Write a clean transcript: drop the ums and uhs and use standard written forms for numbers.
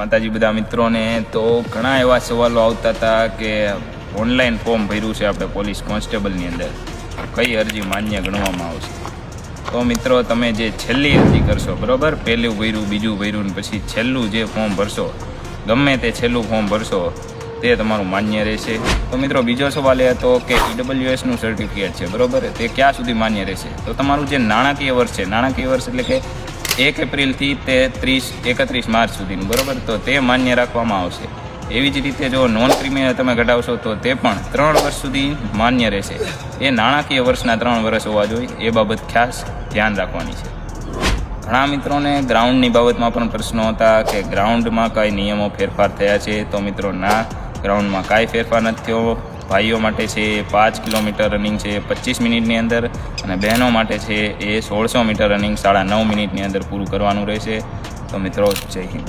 માતાજી બધા મિત્રોને. તો ઘણા એવા સવાલો આવતા હતા કે ઓનલાઈન ફોર્મ ભર્યું છે આપણે પોલીસ કોન્સ્ટેબલની અંદર, કઈ અરજી માન્ય ગણવામાં આવશે? તો મિત્રો તમે જે છેલ્લી અરજી કરશો, બરાબર, પહેલું ભર્યું, બીજું ભર્યું ને પછી છેલ્લું જે ફોર્મ ભરશો, ગમે તે છેલ્લું ફોર્મ ભરશો તે તમારું માન્ય રહેશે. તો મિત્રો બીજો સવાલ એ હતો કે EWSનું સર્ટિફિકેટ છે, બરાબર, તે ક્યાં સુધી માન્ય રહેશે? તો તમારું જે નાણાકીય વર્ષ છે, નાણાકીય વર્ષ એટલે કે 1 એપ્રિલથી તે 31 માર્ચ સુધીનું, બરાબર, તો તે માન્ય રાખવામાં આવશે. એવી જ રીતે જો નોન ક્રિમિનલ તમે કઢાવશો તો તે પણ 3 વર્ષ સુધી માન્ય રહેશે. એ નાણાકીય વર્ષના 3 વર્ષ હોવા જોઈએ, એ બાબત ખાસ ધ્યાન રાખવાની છે. ઘણા મિત્રોને ગ્રાઉન્ડની બાબતમાં પણ પ્રશ્નો હતા કે ગ્રાઉન્ડમાં કાંઈ નિયમો ફેરફાર થયા છે? તો મિત્રો ના, ગ્રાઉન્ડમાં કાંઈ ફેરફાર નથી થયો. ભાઈઓ માટે છે 5 કિલોમીટર રનિંગ છે 25 મિનિટની અંદર, અને બહેનો માટે છે એ 1600 મીટર રનિંગ 9.5 મિનિટની અંદર પૂરું કરવાનું રહેશે. તો મિત્રો જય હિન્દ.